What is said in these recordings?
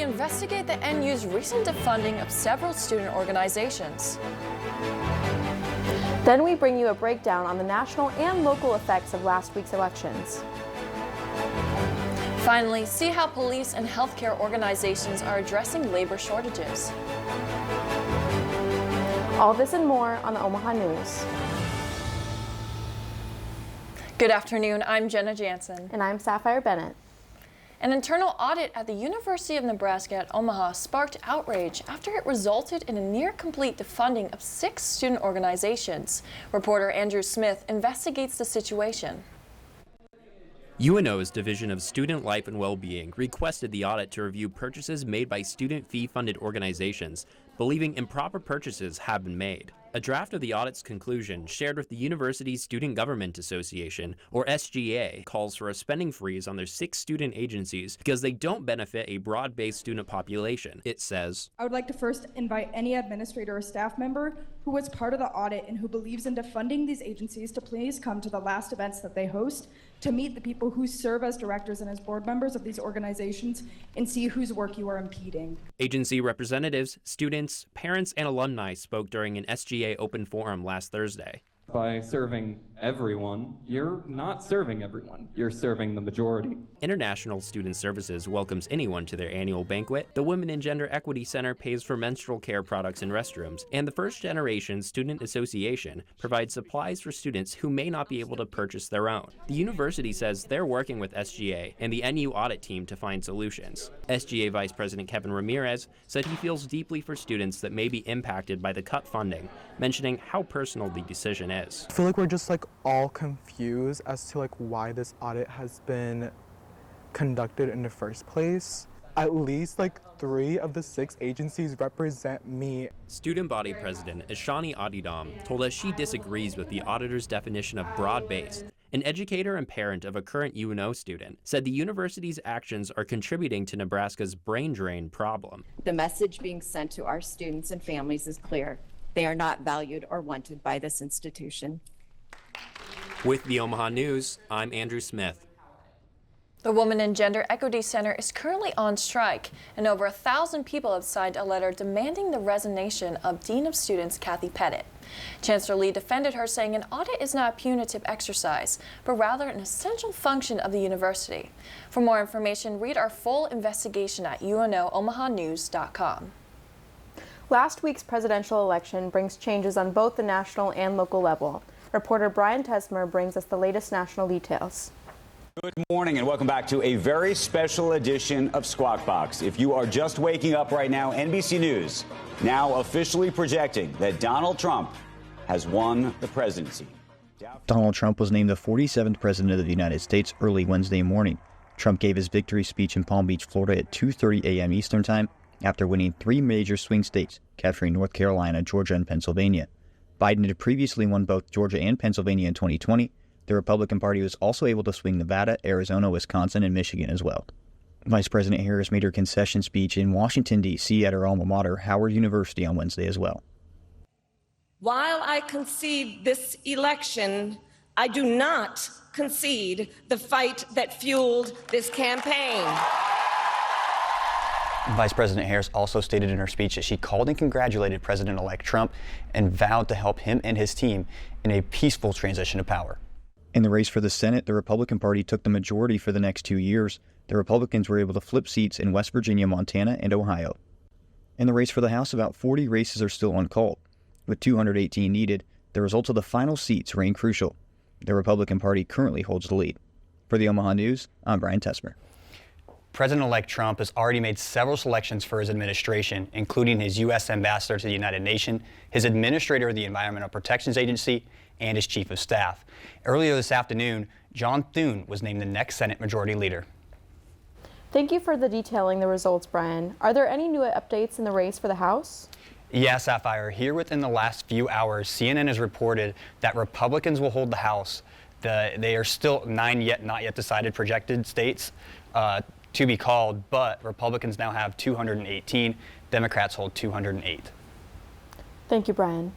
investigate the NU's recent defunding of several student organizations. Then we bring you a breakdown on the national and local effects of last week's elections. Finally, see how police and healthcare organizations are addressing labor shortages. All this and more on the Omaha News. Good afternoon, I'm Jenna Jansen. And I'm Sapphire Bennett. An internal audit at the University of Nebraska at Omaha sparked outrage after it resulted in a near-complete defunding of 6 student organizations. Reporter Andrew Smith investigates the situation. UNO's Division of Student Life and Well-Being requested the audit to review purchases made by student fee-funded organizations, believing improper purchases have been made. A draft of the audit's conclusion, shared with the university's Student Government Association, or SGA, calls for a spending freeze on their 6 student agencies because they don't benefit a broad-based student population. It says, I would like to first invite any administrator or staff member who was part of the audit and who believes in defunding these agencies to please come to the last events that they host to meet the people who serve as directors and as board members of these organizations and see whose work you are impeding. Agency representatives, students, parents, and alumni spoke during an SGA open forum last Thursday. By serving everyone, you're not serving everyone. You're serving the majority. International Student Services welcomes anyone to their annual banquet. The Women and Gender Equity Center pays for menstrual care products and restrooms. And the First Generation Student Association provides supplies for students who may not be able to purchase their own. The university says they're working with SGA and the NU audit team to find solutions. SGA Vice President Kevin Ramirez said he feels deeply for students that may be impacted by the cut funding, mentioning how personal the decision is. I feel like we're just all confused as to why this audit has been conducted in the first place. At least 3 of the 6 agencies represent me. Student body president Ashani Adidam told us she disagrees with the auditor's definition of broad-based. An educator and parent of a current UNO student said the university's actions are contributing to Nebraska's brain drain problem. The message being sent to our students and families is clear. They are not valued or wanted by this institution. With the Omaha News, I'm Andrew Smith. The Women and Gender Equity Center is currently on strike, and over 1,000 people have signed a letter demanding the resignation of Dean of Students Kathy Pettit. Chancellor Lee defended her, saying an audit is not a punitive exercise, but rather an essential function of the university. For more information, read our full investigation at UNOOmahaNews.com. Last week's presidential election brings changes on both the national and local level. Reporter Brian Tesmer brings us the latest national details. Good morning and welcome back to a very special edition of Squawk Box. If you are just waking up right now, NBC News now officially projecting that Donald Trump has won the presidency. Donald Trump was named the 47th president of the United States early Wednesday morning. Trump gave his victory speech in Palm Beach, Florida at 2:30 a.m. Eastern Time after winning 3 major swing states, capturing North Carolina, Georgia, and Pennsylvania. Biden had previously won both Georgia and Pennsylvania in 2020. The Republican Party was also able to swing Nevada, Arizona, Wisconsin, and Michigan as well. Vice President Harris made her concession speech in Washington, D.C. at her alma mater, Howard University, on Wednesday as well. While I concede this election, I do not concede the fight that fueled this campaign. Vice President Harris also stated in her speech that she called and congratulated President-elect Trump and vowed to help him and his team in a peaceful transition of power. In the race for the Senate, the Republican Party took the majority for the next 2 years. The Republicans were able to flip seats in West Virginia, Montana, and Ohio. In the race for the House, about 40 races are still uncalled. With 218 needed, the results of the final seats reign crucial. The Republican Party currently holds the lead. For the Omaha News, I'm Brian Tesmer. President-elect Trump has already made several selections for his administration, including his U.S. ambassador to the United Nations, his administrator of the Environmental Protection Agency, and his chief of staff. Earlier this afternoon, John Thune was named the next Senate Majority Leader. Thank you for detailing the results, Brian. Are there any new updates in the race for the House? Yes, Sapphire. Here within the last few hours, CNN has reported that Republicans will hold the House. They are still 9 not yet decided projected states to be called, but Republicans now have 218. Democrats hold 208. Thank you, Brian.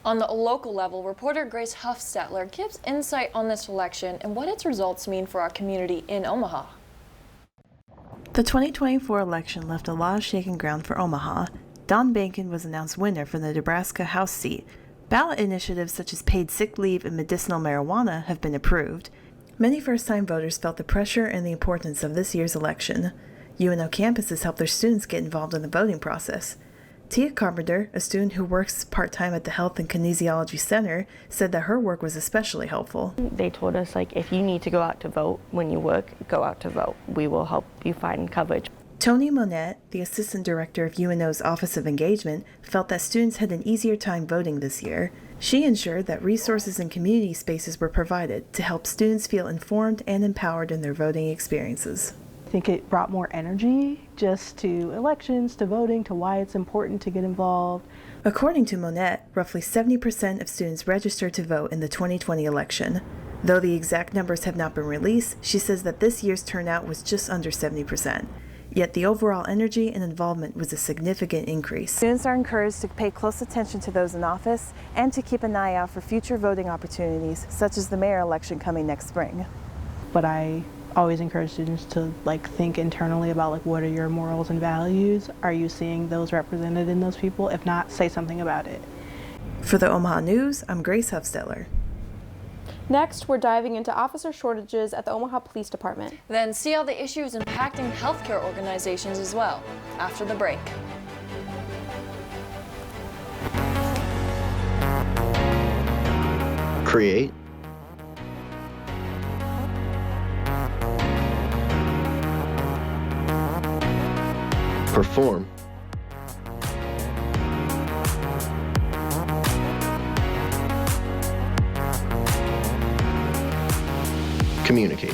On the local level, reporter Grace Huffstetler gives insight on this election and what its results mean for our community in Omaha. The 2024 election left a lot of shaking ground for Omaha. Don Bacon was announced winner for the Nebraska House seat. Ballot initiatives such as paid sick leave and medicinal marijuana have been approved. Many first-time voters felt the pressure and the importance of this year's election. UNO campuses helped their students get involved in the voting process. Tia Carpenter, a student who works part-time at the Health and Kinesiology Center, said that her work was especially helpful. They told us, if you need to go out to vote when you work, go out to vote. We will help you find coverage. Tony Monette, the assistant director of UNO's Office of Engagement, felt that students had an easier time voting this year. She ensured that resources and community spaces were provided to help students feel informed and empowered in their voting experiences. I think it brought more energy just to elections, to voting, to why it's important to get involved. According to Monette, roughly 70% of students registered to vote in the 2020 election. Though the exact numbers have not been released, she says that this year's turnout was just under 70%. Yet the overall energy and involvement was a significant increase. Students are encouraged to pay close attention to those in office and to keep an eye out for future voting opportunities, such as the mayor election coming next spring. But I always encourage students to think internally about what are your morals and values? Are you seeing those represented in those people? If not, say something about it. For the Omaha News, I'm Grace Huffstetter. Next, we're diving into officer shortages at the Omaha Police Department. Then see how the issue is impacting healthcare organizations as well, after the break. Create. Perform. Communicate.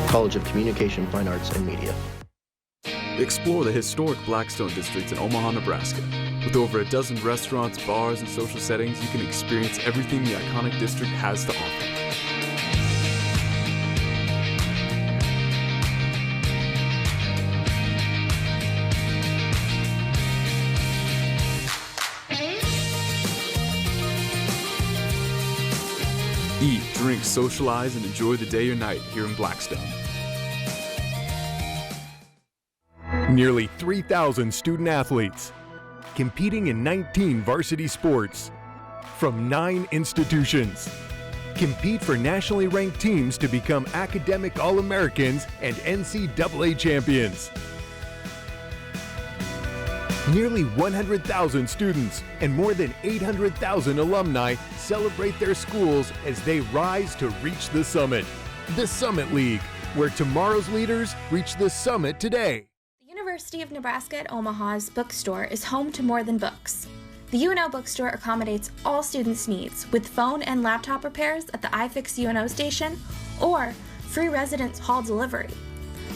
College of Communication, Fine Arts, and Media. Explore the historic Blackstone District in Omaha, Nebraska. With over a dozen restaurants, bars, and social settings, you can experience everything the iconic district has to offer. Eat, drink, socialize, and enjoy the day or night here in Blackstone. Nearly 3,000 student athletes competing in 19 varsity sports from 9 institutions. Compete for nationally ranked teams to become academic All-Americans and NCAA champions. Nearly 100,000 students and more than 800,000 alumni celebrate their schools as they rise to reach the summit. The Summit League, where tomorrow's leaders reach the summit today. The University of Nebraska at Omaha's bookstore is home to more than books. The UNO bookstore accommodates all students' needs with phone and laptop repairs at the iFix UNO station or free residence hall delivery.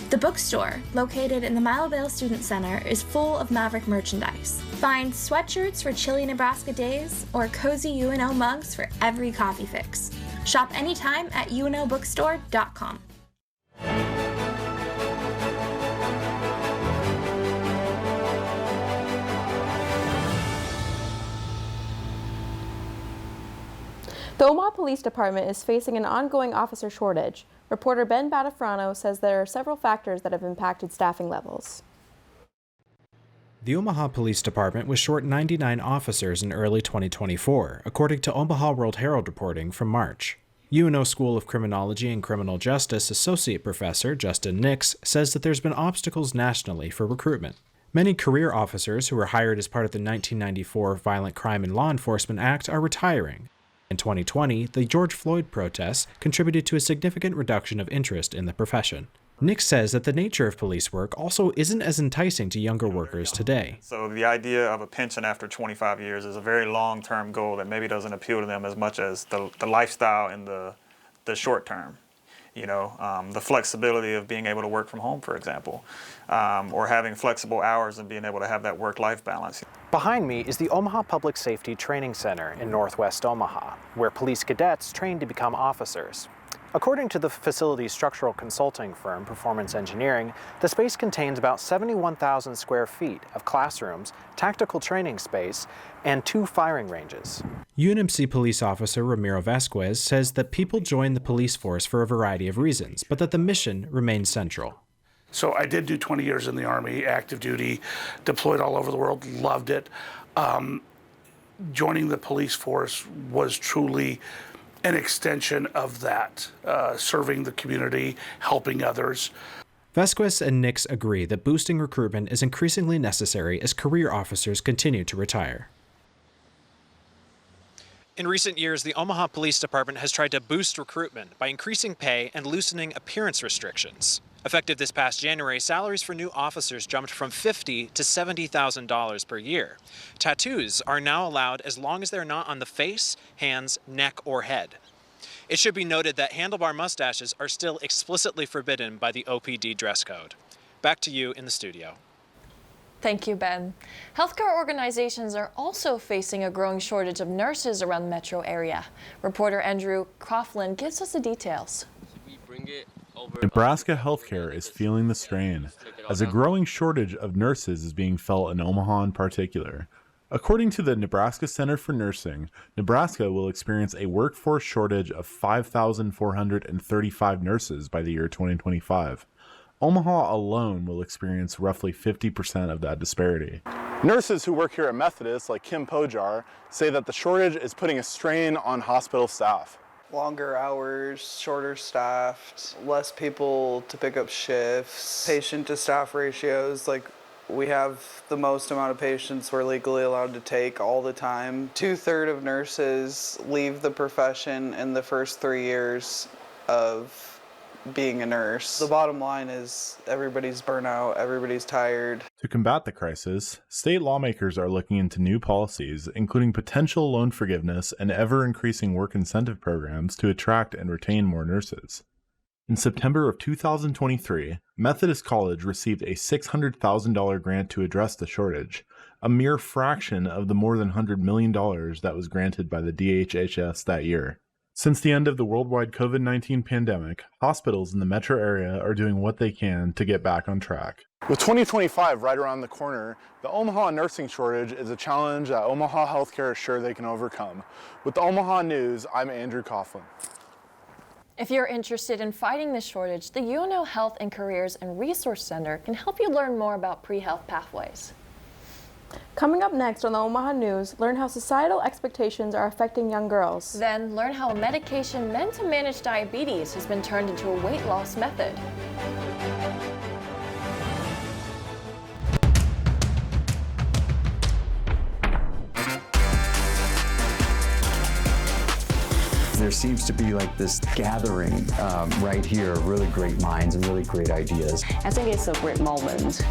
The bookstore, located in the Milevale Student Center, is full of Maverick merchandise. Find sweatshirts for chilly Nebraska days or cozy UNO mugs for every coffee fix. Shop anytime at unobookstore.com. The Omaha Police Department is facing an ongoing officer shortage. Reporter Ben Batafrano says there are several factors that have impacted staffing levels. The Omaha Police Department was short 99 officers in early 2024, according to Omaha World Herald reporting from March. UNO School of Criminology and Criminal Justice Associate Professor Justin Nix says that there's been obstacles nationally for recruitment. Many career officers who were hired as part of the 1994 Violent Crime and Law Enforcement Act are retiring. In 2020, the George Floyd protests contributed to a significant reduction of interest in the profession. Nick says that the nature of police work also isn't as enticing to younger workers today. So the idea of a pension after 25 years is a very long-term goal that maybe doesn't appeal to them as much as the lifestyle in the short term. You know, the flexibility of being able to work from home, for example, or having flexible hours and being able to have that work-life balance. Behind me is the Omaha Public Safety Training Center in Northwest Omaha, where police cadets train to become officers. According to the facility's structural consulting firm, Performance Engineering, the space contains about 71,000 square feet of classrooms, tactical training space, and 2 firing ranges. UNMC police officer Ramiro Vasquez says that people join the police force for a variety of reasons, but that the mission remains central. So I did do 20 years in the Army, active duty, deployed all over the world, loved it. Joining the police force was truly an extension of that, serving the community, helping others. Vasquez and Nix agree that boosting recruitment is increasingly necessary as career officers continue to retire. In recent years, the Omaha Police Department has tried to boost recruitment by increasing pay and loosening appearance restrictions. Effective this past January, salaries for new officers jumped from $50,000 to $70,000 per year. Tattoos are now allowed as long as they're not on the face, hands, neck, or head. It should be noted that handlebar mustaches are still explicitly forbidden by the OPD dress code. Back to you in the studio. Thank you, Ben. Healthcare organizations are also facing a growing shortage of nurses around the metro area. Reporter Andrew Coughlin gives us the details. Nebraska healthcare is feeling the strain, as a growing shortage of nurses is being felt in Omaha in particular. According to the Nebraska Center for Nursing, Nebraska will experience a workforce shortage of 5,435 nurses by the year 2025. Omaha alone will experience roughly 50% of that disparity. Nurses who work here at Methodist, like Kim Pojar, say that the shortage is putting a strain on hospital staff. Longer hours, shorter staffed, less people to pick up shifts, patient to staff ratios, like we have the most amount of patients we're legally allowed to take all the time. 2/3 of nurses leave the profession in the first 3 years of being a nurse. The bottom line is everybody's burnout, everybody's tired. To combat the crisis, state lawmakers are looking into new policies, including potential loan forgiveness and ever-increasing work incentive programs to attract and retain more nurses. In September of 2023, Methodist College received a $600,000 grant to address the shortage, a mere fraction of the more than $100 million that was granted by the DHHS that year. Since the end of the worldwide COVID-19 pandemic, hospitals in the metro area are doing what they can to get back on track. With 2025 right around the corner, the Omaha nursing shortage is a challenge that Omaha Healthcare is sure they can overcome. With the Omaha News, I'm Andrew Coughlin. If you're interested in fighting this shortage, the UNO Health and Careers and Resource Center can help you learn more about pre-health pathways. Coming up next on the Omaha News, learn how societal expectations are affecting young girls. Then learn how a medication meant to manage diabetes has been turned into a weight loss method. There seems to be like this gathering right here, really great minds and really great ideas. I think it's a great moment,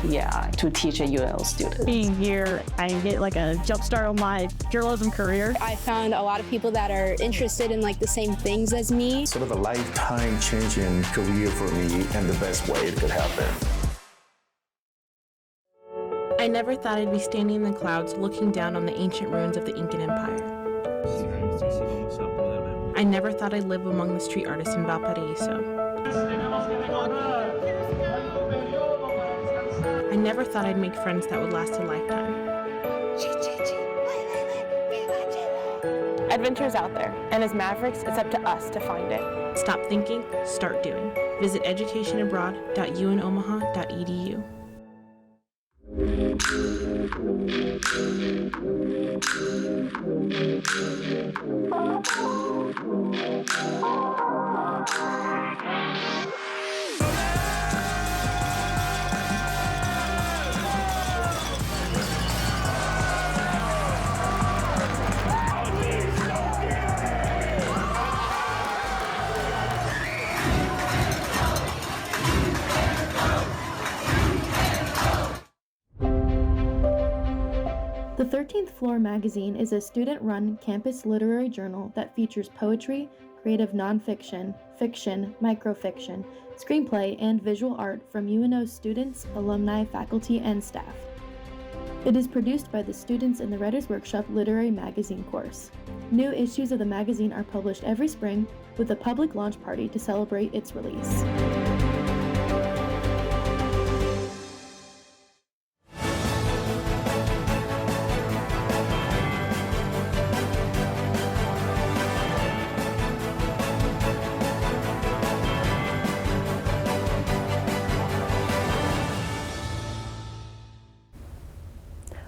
to teach a UNO student. Being here, I get like a jump start on my journalism career. I found a lot of people that are interested in like the same things as me. Sort of a lifetime changing career for me and the best way it could happen. I never thought I'd be standing in the clouds looking down on the ancient ruins of the Incan Empire. I never thought I'd live among the street artists in Valparaiso. I never thought I'd make friends that would last a lifetime. Adventure's out there, and as Mavericks, it's up to us to find it. Stop thinking, start doing. Visit educationabroad.unomaha.edu. The 13th Floor magazine is a student-run campus literary journal that features poetry, creative nonfiction, fiction, microfiction, screenplay, and visual art from UNO students, alumni, faculty, and staff. It is produced by the students in the Writers' Workshop Literary Magazine course. New issues of the magazine are published every spring with a public launch party to celebrate its release.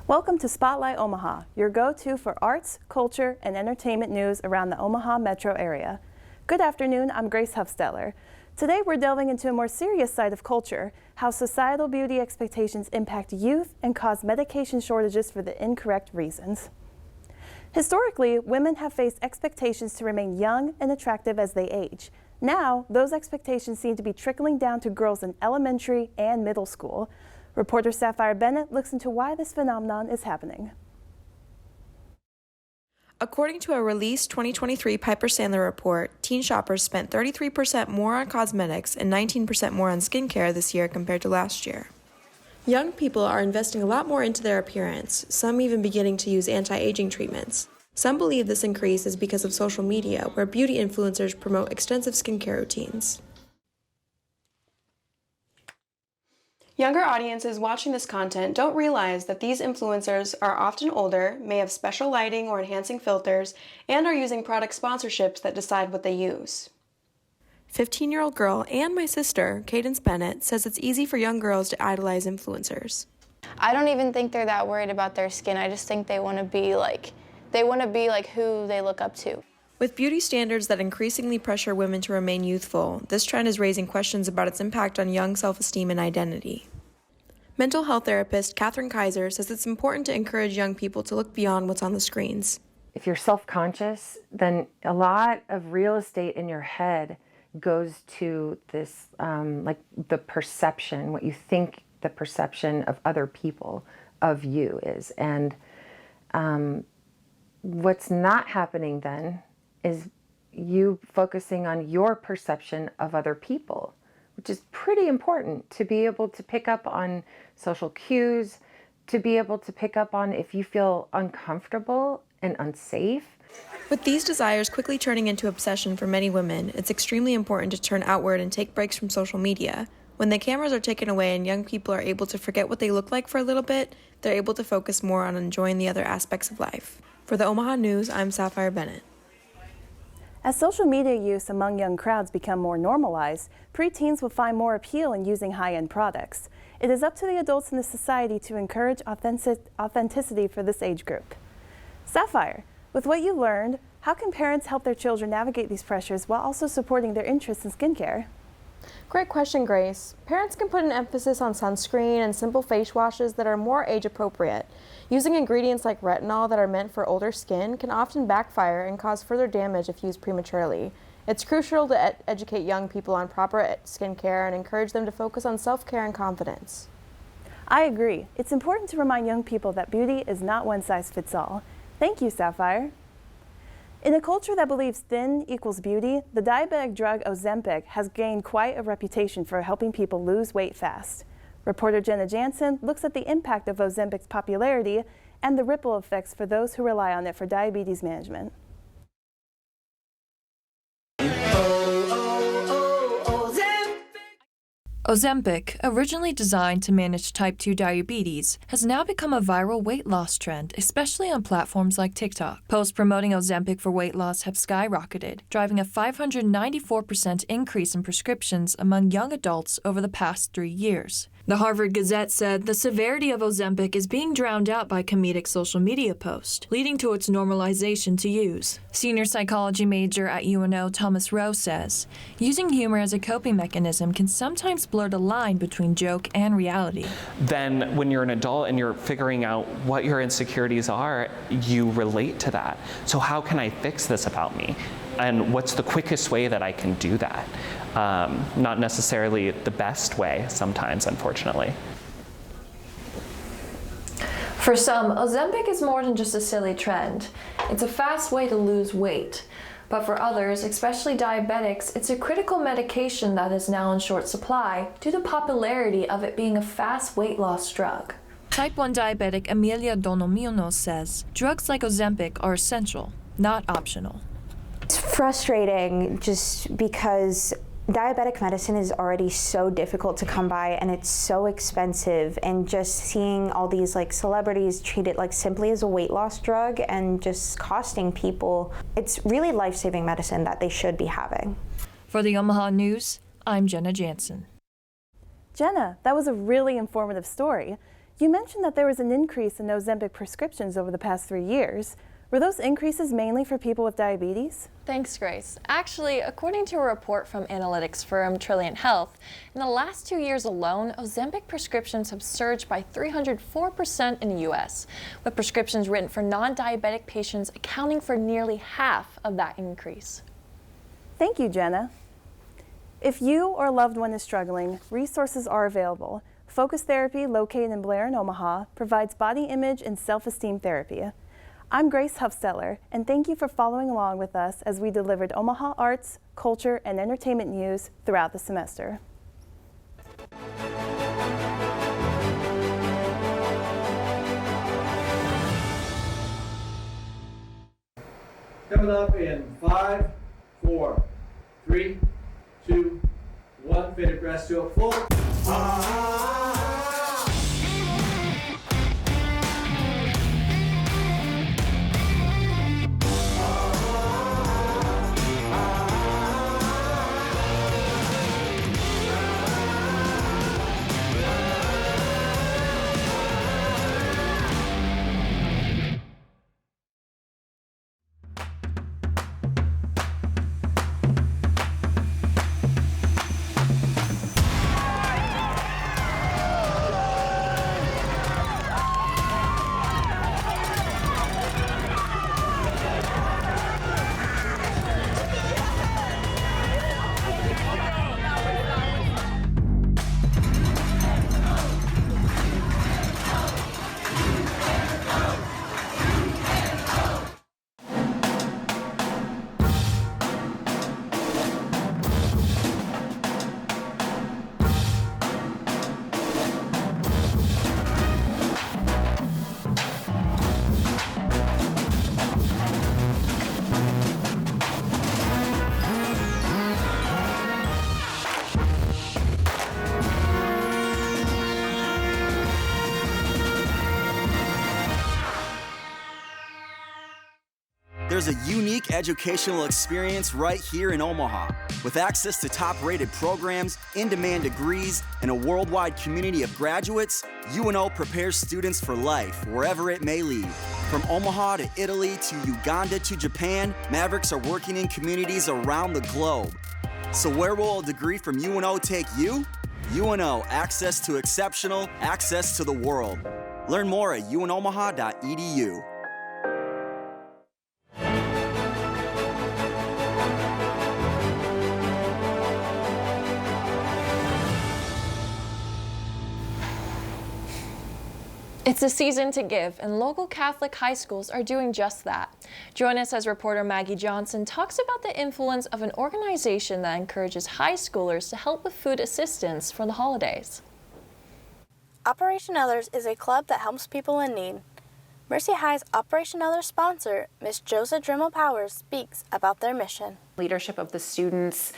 Welcome to Spotlight Omaha, your go-to for arts, culture, and entertainment news around the Omaha metro area. Good afternoon, I'm Grace Huffsteller. Today we're delving into a more serious side of culture, how societal beauty expectations impact youth and cause medication shortages for the incorrect reasons. Historically, women have faced expectations to remain young and attractive as they age. Now, those expectations seem to be trickling down to girls in elementary and middle school. Reporter Sapphire Bennett looks into why this phenomenon is happening. According to a released 2023 Piper Sandler report, teen shoppers spent 33% more on cosmetics and 19% more on skincare this year compared to last year. Young people are investing a lot more into their appearance, some even beginning to use anti-aging treatments. Some believe this increase is because of social media, where beauty influencers promote extensive skincare routines. Younger audiences watching this content don't realize that these influencers are often older, may have special lighting or enhancing filters, and are using product sponsorships that decide what they use. 15-year-old girl and my sister, Cadence Bennett, says it's easy for young girls to idolize influencers. I don't even think they're that worried about their skin. I just think they want to be like who they look up to. With beauty standards that increasingly pressure women to remain youthful, this trend is raising questions about its impact on young self-esteem and identity. Mental health therapist Katherine Kaiser says it's important to encourage young people to look beyond what's on the screens. If you're self-conscious, then a lot of real estate in your head goes to this, like the perception, what you think the perception of other people of you is. And what's not happening then is you focusing on your perception of other people, which is pretty important to be able to pick up on social cues, to be able to pick up on if you feel uncomfortable and unsafe. With these desires quickly turning into obsession for many women, it's extremely important to turn outward and take breaks from social media. When the cameras are taken away and young people are able to forget what they look like for a little bit, they're able to focus more on enjoying the other aspects of life. For the Omaha News, I'm Sapphire Bennett. As social media use among young crowds become more normalized, preteens will find more appeal in using high-end products. It is up to the adults in the society to encourage authenticity for this age group. Sapphire, with what you learned, how can parents help their children navigate these pressures while also supporting their interests in skincare? Great question, Grace. Parents can put an emphasis on sunscreen and simple face washes that are more age appropriate. Using ingredients like retinol that are meant for older skin can often backfire and cause further damage if used prematurely. It's crucial to educate young people on proper skincare and encourage them to focus on self-care and confidence. I agree. It's important to remind young people that beauty is not one size fits all. Thank you, Sapphire. In a culture that believes thin equals beauty, the diabetic drug Ozempic has gained quite a reputation for helping people lose weight fast. Reporter Jenna Jansen looks at the impact of Ozempic's popularity and the ripple effects for those who rely on it for diabetes management. Ozempic, originally designed to manage type 2 diabetes, has now become a viral weight loss trend, especially on platforms like TikTok. Posts promoting Ozempic for weight loss have skyrocketed, driving a 594% increase in prescriptions among young adults over the past 3 years. The Harvard Gazette said the severity of Ozempic is being drowned out by comedic social media posts, leading to its normalization to use. Senior psychology major at UNO Thomas Rowe says, using humor as a coping mechanism can sometimes blur the line between joke and reality. Then when you're an adult and you're figuring out what your insecurities are, you relate to that. So how can I fix this about me? And what's the quickest way that I can do that? Not necessarily the best way sometimes, unfortunately. For some, Ozempic is more than just a silly trend. It's a fast way to lose weight. But for others, especially diabetics, it's a critical medication that is now in short supply due to the popularity of it being a fast weight loss drug. Type 1 diabetic Amelia Donomino says drugs like Ozempic are essential, not optional. It's frustrating just because diabetic medicine is already so difficult to come by and it's so expensive, and just seeing all these like celebrities treat it like simply as a weight loss drug and just costing people, it's really life-saving medicine that they should be having. For the Omaha News, I'm Jenna Jansen. Jenna, that was a really informative story. You mentioned that there was an increase in Ozempic prescriptions over the past 3 years. Were those increases mainly for people with diabetes? Thanks, Grace. Actually, according to a report from analytics firm Trilliant Health, in the last 2 years alone, Ozempic prescriptions have surged by 304% in the U.S., with prescriptions written for non-diabetic patients accounting for nearly half of that increase. Thank you, Jenna. If you or a loved one is struggling, resources are available. Focus Therapy, located in Blair and Omaha, provides body image and self-esteem therapy. I'm Grace Huffsteller, and thank you for following along with us as we delivered Omaha arts, culture, and entertainment news throughout the semester. Coming up in 5, 4, 3, 2, 1, faded press to a full. There's a unique educational experience right here in Omaha. With access to top-rated programs, in-demand degrees, and a worldwide community of graduates, UNO prepares students for life, wherever it may lead. From Omaha to Italy to Uganda to Japan, Mavericks are working in communities around the globe. So where will a degree from UNO take you? UNO, access to exceptional, access to the world. Learn more at unomaha.edu. It's a season to give, and local Catholic high schools are doing just that. Join us as reporter Maggie Johnson talks about the influence of an organization that encourages high schoolers to help with food assistance for the holidays. Operation Others is a club that helps people in need. Mercy High's Operation Others sponsor, Ms. Josa Dremel Powers, speaks about their mission. Leadership of the students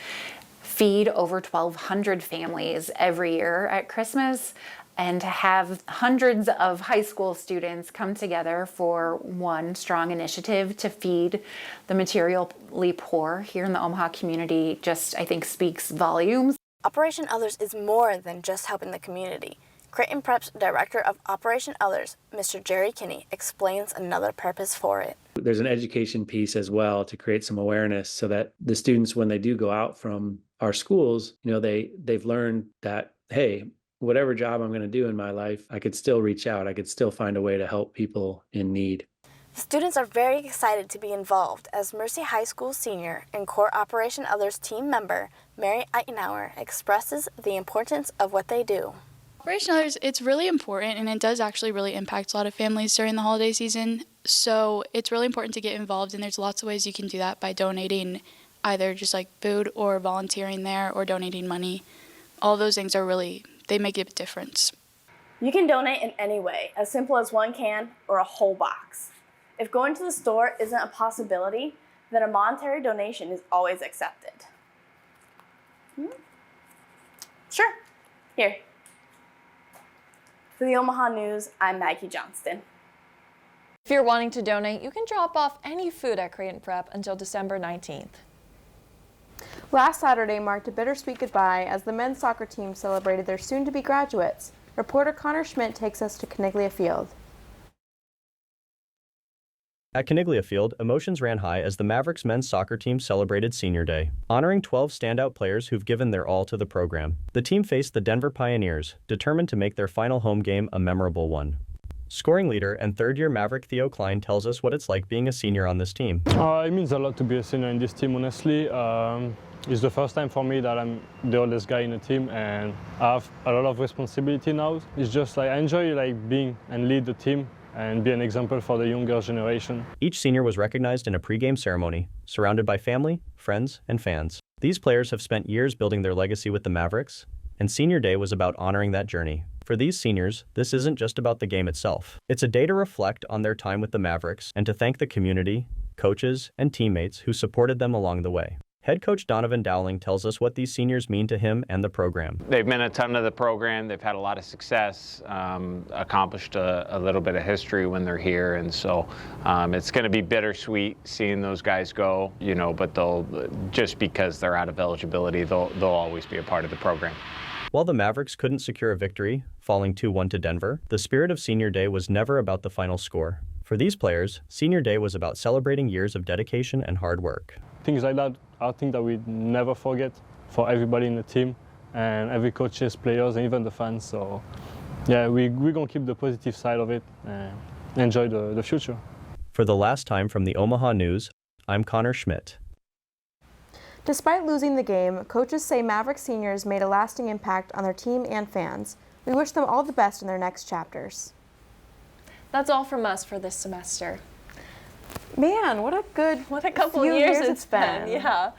feed over 1,200 families every year at Christmas, and to have hundreds of high school students come together for one strong initiative to feed the materially poor here in the Omaha community just, I think, speaks volumes. Operation Others is more than just helping the community. Creighton Prep's Director of Operation Others, Mr. Jerry Kinney, explains another purpose for it. There's an education piece as well to create some awareness so that the students, when they do go out from our schools, they've learned that, hey, whatever job I'm going to do in my life, I could still reach out. I could still find a way to help people in need. The students are very excited to be involved as Mercy High School senior and core Operation Others team member, Mary Eichenauer, expresses the importance of what they do. Operation Others, it's really important, and it does actually really impact a lot of families during the holiday season. So it's really important to get involved, and there's lots of ways you can do that by donating either just like food or volunteering there or donating money. All those things are really, they make a difference. You can donate in any way, as simple as one can or a whole box. If going to the store isn't a possibility, then a monetary donation is always accepted. Sure. Here. For the Omaha News, I'm Maggie Johnston. If you're wanting to donate, you can drop off any food at Creighton Prep until December 19th. Last Saturday marked a bittersweet goodbye as the men's soccer team celebrated their soon-to-be graduates. Reporter Connor Schmidt takes us to Caniglia Field. At Caniglia Field, emotions ran high as the Mavericks men's soccer team celebrated Senior Day, honoring 12 standout players who've given their all to the program. The team faced the Denver Pioneers, determined to make their final home game a memorable one. Scoring leader and third-year Maverick Theo Klein tells us what it's like being a senior on this team. It means a lot to be a senior in this team, honestly. It's the first time for me that I'm the oldest guy in the team, and I have a lot of responsibility now. It's just like I enjoy being and lead the team and be an example for the younger generation. Each senior was recognized in a pre-game ceremony, surrounded by family, friends, and fans. These players have spent years building their legacy with the Mavericks, and Senior Day was about honoring that journey. For these seniors, this isn't just about the game itself. It's a day to reflect on their time with the Mavericks and to thank the community, coaches, and teammates who supported them along the way. Head coach Donovan Dowling tells us what these seniors mean to him and the program. They've meant a ton to the program. They've had a lot of success, accomplished a little bit of history when they're here, and so it's going to be bittersweet seeing those guys go, but they'll, just because they're out of eligibility, they'll always be a part of the program. While the Mavericks couldn't secure a victory, falling 2-1 to Denver, the spirit of Senior Day was never about the final score. For these players, Senior Day was about celebrating years of dedication and hard work. Things like that are things that we never forget for everybody in the team and every coaches, players, and even the fans. So yeah, we're going to keep the positive side of it and enjoy the future. For the last time from the Omaha News, I'm Connor Schmidt. Despite losing the game, coaches say Maverick seniors made a lasting impact on their team and fans. We wish them all the best in their next chapters. That's all from us for this semester. Man, what a couple few years it's been. Yeah.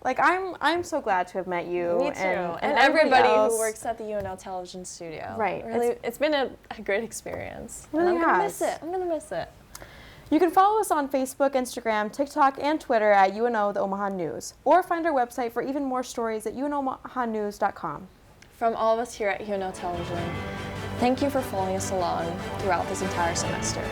I'm so glad to have met you. Me too. And everybody else who works at the UNL television studio. Right. Really, it's been a great experience. Really and I'm gonna has. miss it. I'm gonna miss it. You can follow us on Facebook, Instagram, TikTok, and Twitter at UNO the Omaha News, or find our website for even more stories at unomahanews.com. From all of us here at UNL Television, thank you for following us along throughout this entire semester.